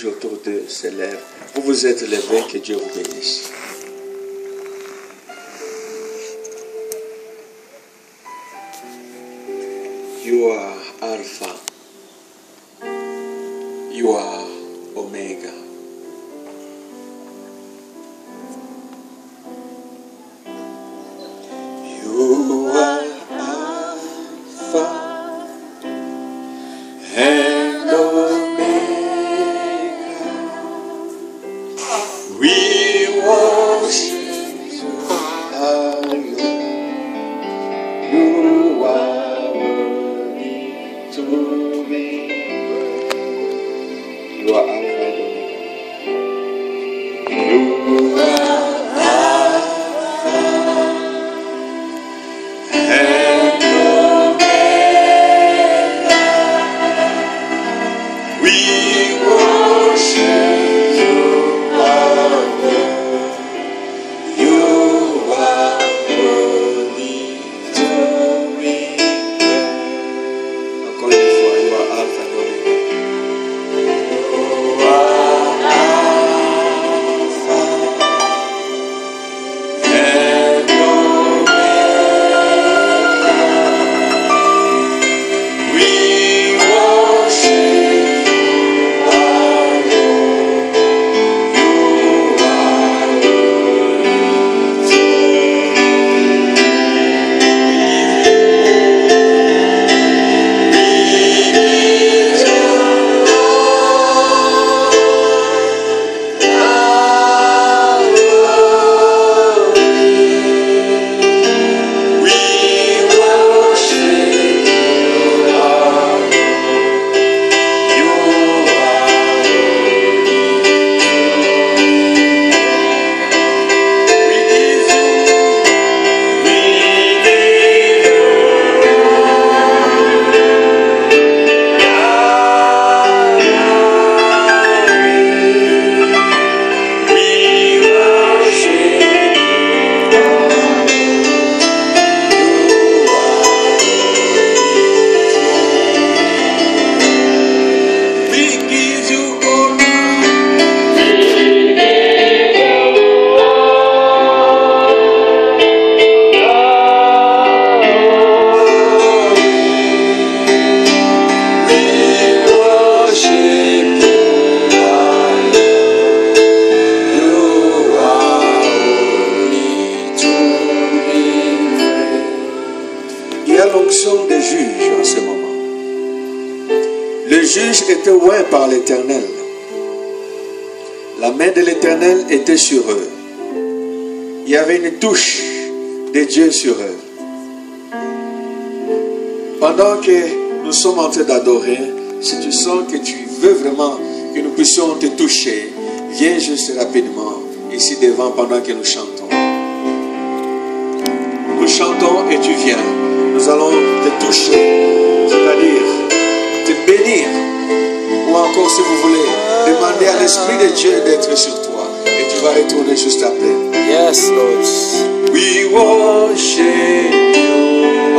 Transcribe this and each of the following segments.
autour de ses lèvres. Vous vous êtes levés, que Dieu vous bénisse. You are Alpha. You are Omega. You are Alpha and Omega. We worship you, hallelujah. You are worthy to be praised. You are Alpha and Omega. You are Alpha and Omega. We worship you, hallelujah. You are worthy to be praised. Encore une fois, you are Alpha and Omega. You are Alpha and Omega. We worship you, hallelujah. You are worthy to Il y a l'onction des juges en ce moment. Le juge était oint par l'Éternel. La main de l'Éternel était sur eux. Il y avait une touche de Dieu sur eux. Pendant que nous sommes en train d'adorer, si tu sens que tu veux vraiment que nous puissions te toucher, viens juste rapidement ici devant pendant que nous chantons. Nous chantons et tu viens. Nous allons te toucher, c'est-à-dire te bénir. Ou encore, si vous voulez, demander à l'Esprit de Dieu d'être sur toi. Et tu vas retourner juste après. Yes, Lord. We worship you,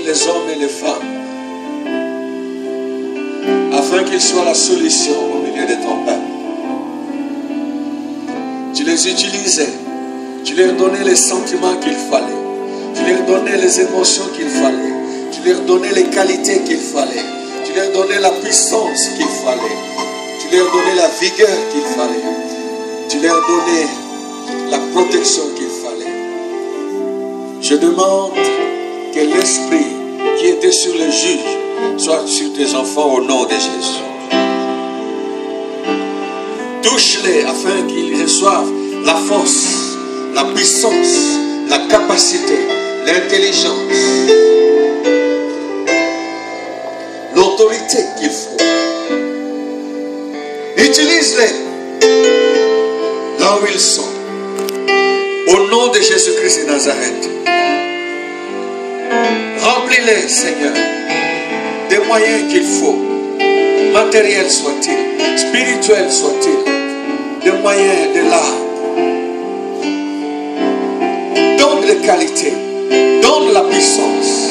les hommes et les femmes, afin qu'ils soient la solution au milieu de ton peuple. Tu les utilisais, tu leur donnais les sentiments qu'il fallait, tu leur donnais les émotions qu'il fallait, tu leur donnais les qualités qu'il fallait, tu leur donnais la puissance qu'il fallait, tu leur donnais la vigueur qu'il fallait, tu leur donnais la protection qu'il fallait. Je demande que l'esprit qui était sur les juges soit sur tes enfants au nom de Jésus. Touche-les afin qu'ils reçoivent la force, la puissance, la capacité, l'intelligence, l'autorité qu'il faut. Utilise-les là où ils sont. Au nom de Jésus-Christ de Nazareth. Remplis-les, Seigneur, des moyens qu'il faut. Matériels soient-ils, spirituels soient-ils, des moyens de l'art. Donne les qualités, donne la puissance,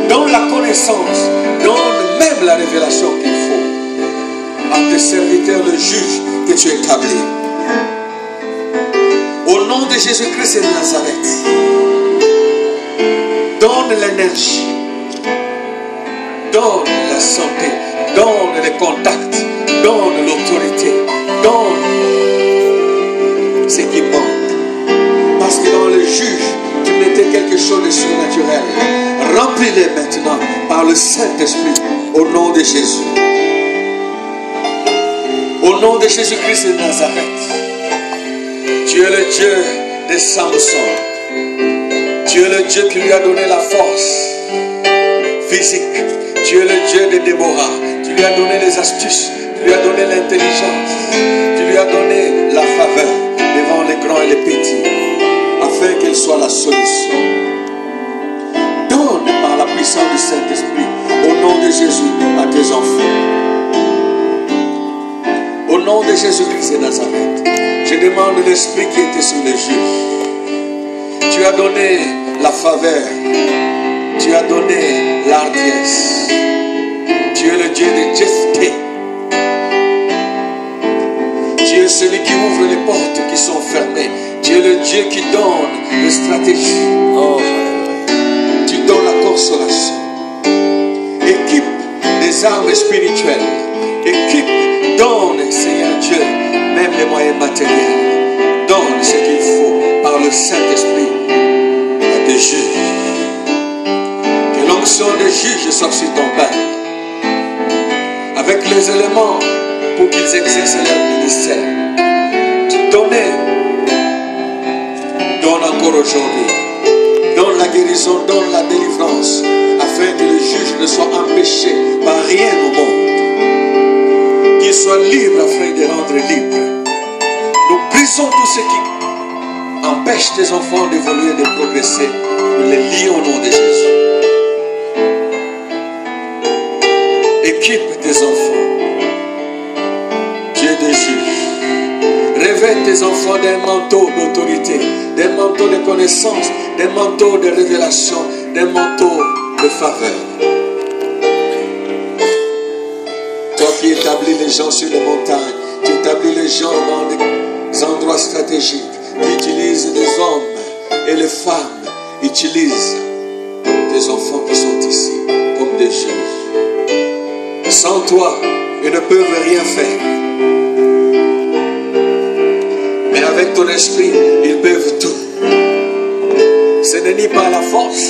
donne la connaissance, donne même la révélation qu'il faut à tes serviteurs, le juge que tu établis. Au nom de Jésus-Christ de Nazareth, donne l'énergie, donne la santé, donne les contacts, donne l'autorité, donne ce qui manque. Parce que dans le juge, tu mettais quelque chose de surnaturel. Remplis-les maintenant par le Saint-Esprit au nom de Jésus. Au nom de Jésus-Christ de Nazareth. Tu es le Dieu de Samson. Tu es le Dieu qui lui a donné la force physique. Tu es le Dieu de Déborah. Tu lui as donné les astuces. Tu lui as donné l'intelligence. Tu lui as donné la faveur devant les grands et les petits, afin qu'elle soit la solution. Donne par la puissance du Saint-Esprit, au nom de Jésus, à tes enfants. Au nom de Jésus-Christ de Nazareth, je demande l'esprit qui était sur les juges. Tu as donné la faveur. Tu as donné l'hardiesse. Tu es le Dieu de Jephthé. Tu es celui qui ouvre les portes qui sont fermées. Tu es le Dieu qui donne les stratégies. Oh, tu donnes la consolation. Équipe des armes spirituelles. Équipe, donne, Seigneur Dieu, même les moyens matériels. Donne ce qu'il faut par le Saint-Esprit à tes juges. Que l'onction des juges soit sur ton Père. Avec les éléments pour qu'ils exercent leur ministère. Tu donnais, donne encore aujourd'hui. Donne la guérison, donne la délivrance, afin que le juge ne soit empêché par rien au monde. Qu'il soit libre afin de rendre libre. Nous brisons tout ce qui empêche tes enfants d'évoluer, de progresser. Nous les lions au nom de Jésus. Équipe tes enfants. Dieu des juges. Révèle tes enfants d'un manteau d'autorité, d'un manteau de connaissance, d'un manteau de révélation, d'un manteau de faveur. Toi qui établis les gens sur les montagnes, tu établis les gens dans des endroits stratégiques, tu utilises des hommes et les femmes, utilise tes enfants qui sont ici comme des juges. Sans toi, ils ne peuvent rien faire. Mais avec ton esprit, ils peuvent tout. Ce n'est ni par la force,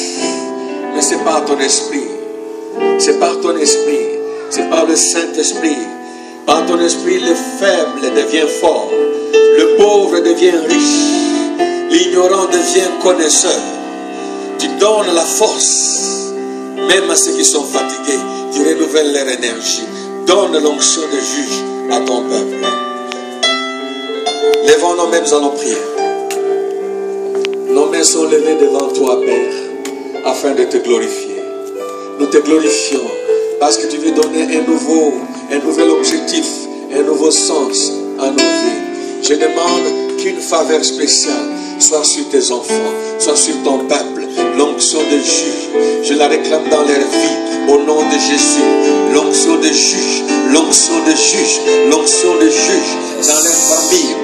mais c'est par ton esprit. C'est par ton esprit. C'est par le Saint-Esprit. Par ton esprit, le faible devient fort. Le pauvre devient riche. L'ignorant devient connaisseur. Tu donnes la force, même à ceux qui sont fatigués. Tu renouvelles leur énergie. Donne l'onction de juge à ton peuple. Lèvons nos mains, nous allons prier. Nos mains sont levées devant toi, Père, afin de te glorifier. Nous te glorifions parce que tu veux donner un nouvel objectif, un nouveau sens à nos vies. Je demande qu'une faveur spéciale soit sur tes enfants, soit sur ton peuple, l'onction de juge. Je la réclame dans leur vie. Au nom de Jésus. L'onction de juge. L'onction de juge. L'onction de juge dans leur famille.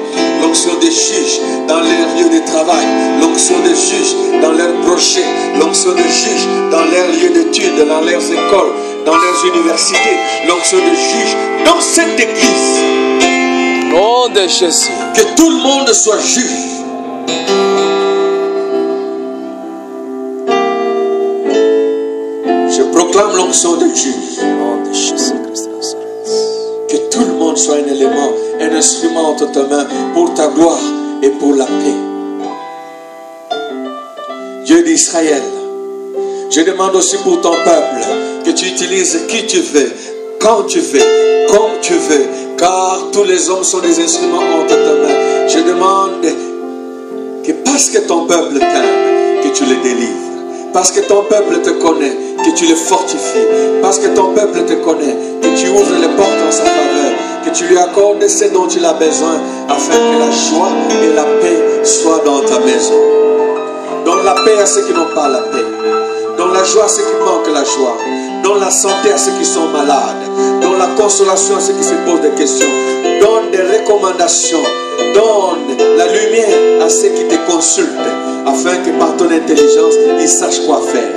L'onction de juge dans leur lieu de travail. L'onction de juge dans leurs projets. L'onction de juge dans leur lieu d'études, dans leurs écoles, dans leurs universités. L'onction de juge dans cette église. Nom de Jésus. Que tout le monde soit juge. Je proclame l'onction de juge. Nom de Jésus Christ de Nazareth. Que tout le monde soit un élément, un instrument entre tes mains pour ta gloire et pour la paix. Dieu d'Israël, je demande aussi pour ton peuple que tu utilises qui tu veux, quand tu veux, comme tu veux, car tous les hommes sont des instruments entre tes mains. Je demande que parce que ton peuple t'aime, que tu le délivres. Parce que ton peuple te connaît, que tu le fortifies. Parce que ton peuple te connaît, que tu ouvres les portes en sa faveur. Que tu lui accordes ce dont il a besoin, afin que la joie et la paix soient dans ta maison. Donne la paix à ceux qui n'ont pas la paix. Donne la joie à ceux qui manquent la joie. Donne la santé à ceux qui sont malades. Donne la consolation à ceux qui se posent des questions. Donne des recommandations. Donne la lumière à ceux qui te consultent, afin que par ton intelligence, ils sachent quoi faire.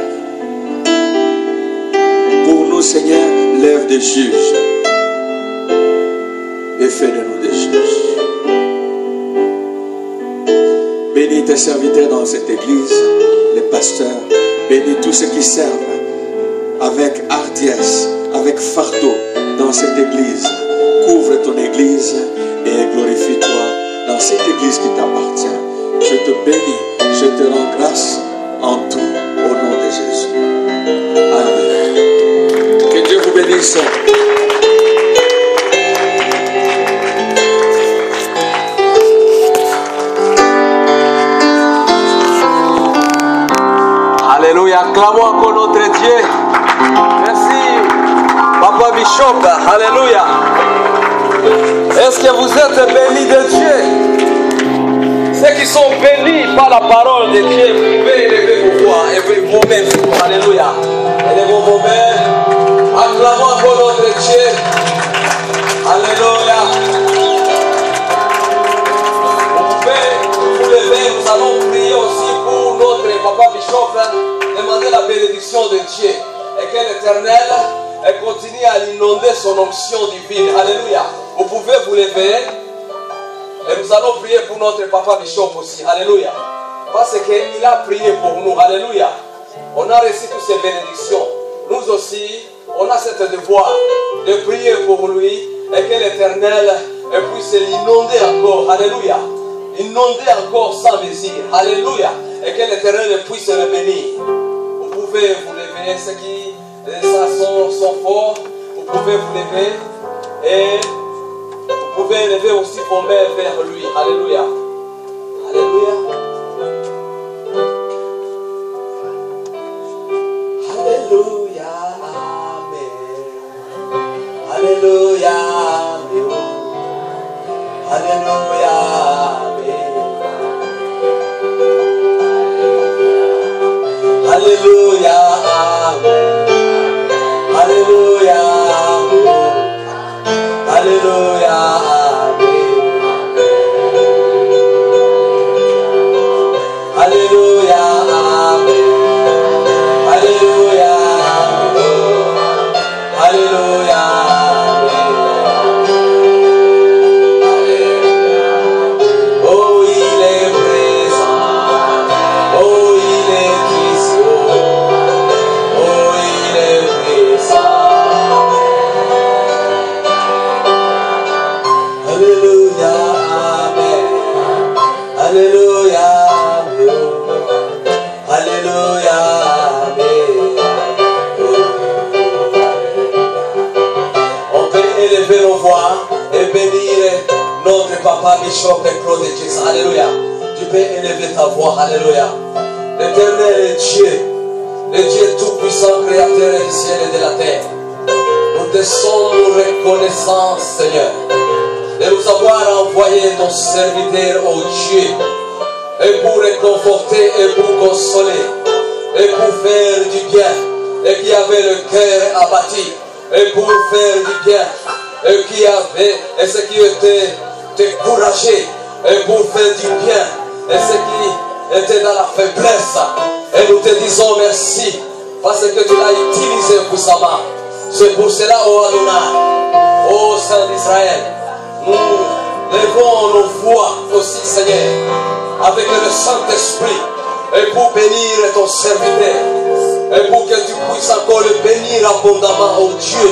Pour nous, Seigneur, lève des juges et fais de nous des juges. Bénis tes serviteurs dans cette église, les pasteurs. Bénis tous ceux qui servent avec hardiesse, avec fardeau dans cette église. Couvre ton église et glorifie-toi dans cette église qui t'appartient. Je te bénis, je te rends grâce en tout au nom de Jésus. Amen. Que Dieu vous bénisse. Alléluia. Acclamons encore notre Dieu. Merci, Papa Bishop. Alléluia. Est-ce que vous êtes bénis de Dieu? Ceux qui sont bénis par la parole de Dieu, vous pouvez élever vos voix et vos mains. Alléluia. Élevez vos mains. Acclamons encore notre Dieu. Alléluia. Vous pouvez vous lever. Nous allons prier aussi pour notre Papa Bishop. Demander la bénédiction de Dieu. Et que l'Éternel continue à inonder son onction divine. Alléluia. Vous pouvez vous lever. Et nous allons prier pour notre Papa Bishop aussi. Alléluia. Parce qu'il a prié pour nous. Alléluia. On a reçu toutes ces bénédictions. Nous aussi, on a cette devoir de prier pour lui. Et que l'Éternel puisse l'inonder encore. Alléluia. Inonder encore sans désir. Alléluia. Et que l'Éternel puisse le bénir. Vous pouvez vous lever. Ceux qui sont forts, vous pouvez vous lever. Et vous pouvez lever aussi vos mains vers lui. Alléluia. Alléluia. Alléluia. Amen. Alléluia. Alléluia. Alléluia. Amen. Alléluia. Alléluia. Alléluia. Alléluia. Alléluia. Oh, il est présent. Oh, il est puissant. Oh, il est présent. Alléluia, amen. Alléluia, alléluia, amen. On peut élever nos voix et bénir notre Papa Bishop et Claude Jésus. Alléluia. Tu peux élever ta voix. Alléluia. L'Éternel est Dieu. Le Dieu tout-puissant, créateur du ciel et de la terre. Nous te sommes reconnaissants, Seigneur, de nous avoir envoyé ton serviteur au Dieu, et pour réconforter et pour consoler. et pour faire du bien, et qui avait le cœur abattu, et pour faire du bien, et qui avait, et ceux qui étaient découragés, et pour faire du bien, et ceux qui étaient dans la faiblesse. Et nous te disons merci, parce que tu l'as utilisé puissamment. C'est pour cela, ô Adonai, ô Saint d'Israël, nous levons nos voix aussi, Seigneur, avec le Saint-Esprit, et pour bénir ton serviteur, et pour que tu puisses encore le bénir abondamment, ô Dieu,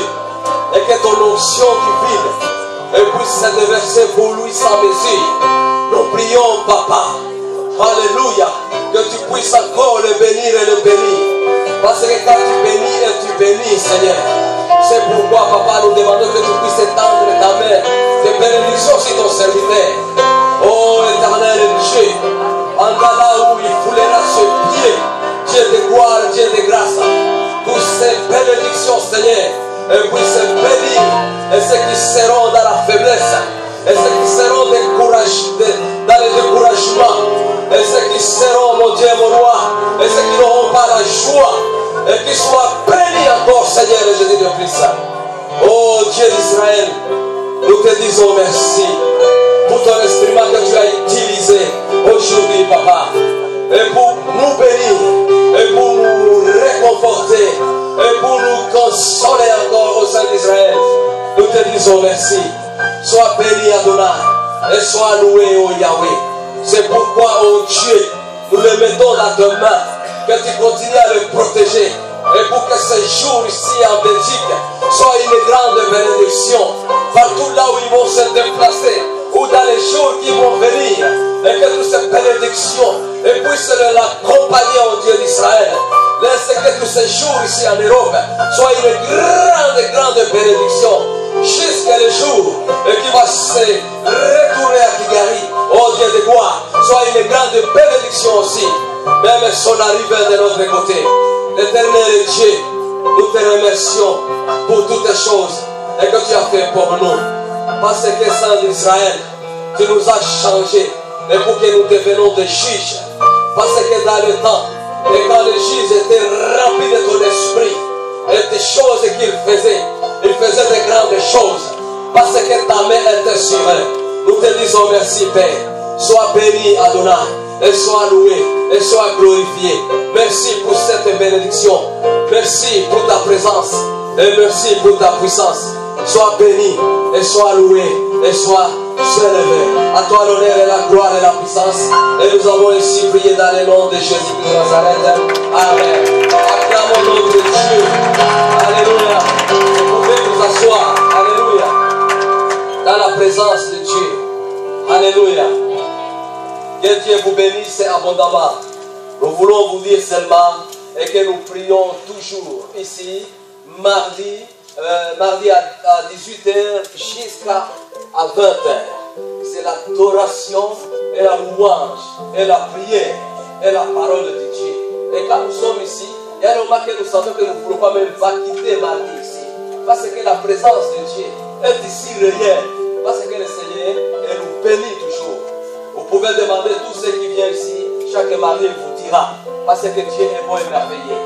et que ton onction divine puisse se déverser pour lui sans mesure. Nous prions, Papa, alléluia, que tu puisses encore le bénir et le bénir, parce que quand tu bénis et tu bénis, Seigneur, c'est pourquoi, Papa, nous demandons que tu puisses étendre ta main de bénédiction sur ton serviteur. Oh, éternel Dieu, en là où il foulera ce pied, Dieu de gloire, Dieu de grâce, toutes ces bénédictions, Seigneur, et puissent bénir et ceux qui seront dans la faiblesse, et ceux qui seront dans le découragement, et ceux qui seront, mon Dieu, mon roi, et ceux qui n'auront pas la joie, et qui soient bénis encore, Seigneur Jésus de Christ. Oh Dieu d'Israël, nous te disons merci pour ton instrument que tu as utilisé aujourd'hui, Papa, et pour nous bénir, et pour nous réconforter, et pour nous consoler encore au sein d'Israël. Nous te disons merci. Sois béni, Adonai, et sois loué, ô Yahweh. C'est pourquoi, ô Dieu, nous le mettons dans tes mains, que tu continues à le protéger, et pour que ce jour ici en Belgique soit une grande bénédiction, partout là où ils vont se déplacer, ou dans les jours qui vont venir, et que toutes ces bénédictions puissent l'accompagner au Dieu d'Israël. Laisse que tous ces jours ici en Europe soient une grande bénédiction, jusqu'à le jour qui va se retourner à Kigali, oh Dieu de gloire, soit une grande bénédiction aussi, même son arrivée de notre côté. L'éternel Dieu, nous te remercions pour toutes les choses et que tu as fait pour nous, parce que Saint d'Israël, tu nous as changés et pour que nous devenions des juges, parce que dans le temps, et quand les juges étaient remplis de ton esprit et des choses qu'ils faisaient, ils faisaient de grandes choses parce que ta main était sur eux. Nous te disons merci, Père. Sois béni, Adonai, et sois loué, et sois glorifié. Merci pour cette bénédiction. Merci pour ta présence, et merci pour ta puissance. Sois béni, et sois loué, et sois élevé. À toi l'honneur et la gloire et la puissance. Et nous avons ici prié dans le nom de Jésus-Christ de Nazareth. Amen. Acclamons notre Dieu. Alléluia. Vous pouvez vous asseoir. Alléluia. Dans la présence de Dieu. Alléluia. Que Dieu vous bénisse abondamment. Nous voulons vous dire seulement et que nous prions toujours ici, mardi à 18h jusqu'à 20h. C'est l'adoration et la louange et la prière et la parole de Dieu. Et quand nous sommes ici, il y a un moment que nous sentons que nous ne voulons pas même pas quitter mardi ici. Parce que la présence de Dieu est ici réelle. Parce que le Seigneur nous bénit toujours. Vous pouvez demander tous ceux qui viennent ici, chaque mardi vous dira. Parce que Dieu est bon et merveilleux.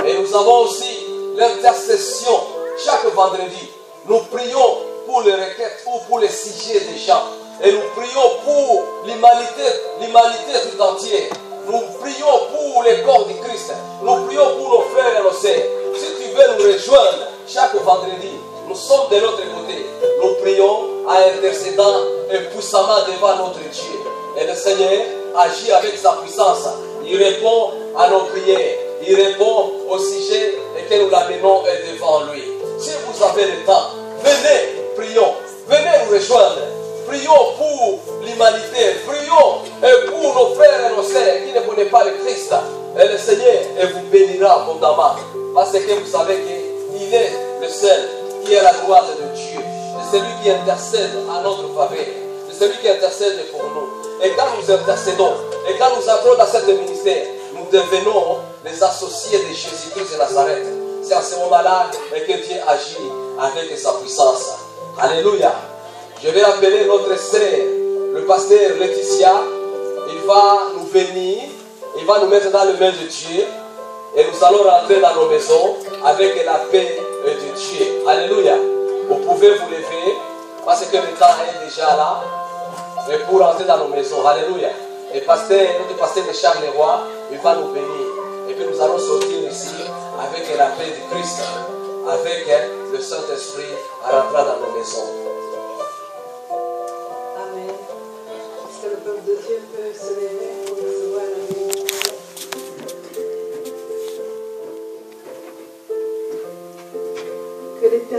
Et nous avons aussi l'intercession chaque vendredi. Nous prions pour les requêtes ou pour les sujets des gens. Et nous prions pour l'humanité tout entière. Nous prions pour les corps du Christ. Nous prions pour nos frères et nos sœurs. Si tu veux nous rejoindre chaque vendredi, nous sommes de l'autre côté. Nous prions en intercédant et puissamment devant notre Dieu. Et le Seigneur agit avec sa puissance. Il répond à nos prières. Il répond au sujet et que nous l'amenons devant lui. Si vous avez le temps, venez, prions. Venez nous rejoindre. Prions pour l'humanité. Prions pour nos frères et nos sœurs qui ne connaissent pas le Christ. Et le Seigneur vous bénira abondamment. Parce que vous savez qu'il est le seul qui est la gloire de Dieu. C'est celui qui intercède à notre faveur. C'est celui qui intercède pour nous. Et quand nous intercédons, et quand nous entrons dans ce ministère, nous devenons les associés de Jésus-Christ de Nazareth. C'est à ce moment-là que Dieu agit avec sa puissance. Alléluia. Je vais appeler notre sœur, le pasteur Laetitia. Il va nous bénir, il va nous mettre dans le main de Dieu. Et nous allons rentrer dans nos maisons avec la paix de Dieu. Alléluia. Vous pouvez vous lever parce que le temps est déjà là. Et pour rentrer dans nos maisons. Alléluia. Et notre pasteur de Charles Leroy, il va nous bénir. Et puis nous allons sortir ici avec la paix de Christ, avec le Saint-Esprit à rentrer dans nos maisons. Amen. Est-ce que le peuple de Dieu peut se lever pour recevoir la bénédiction? Que l'Éternel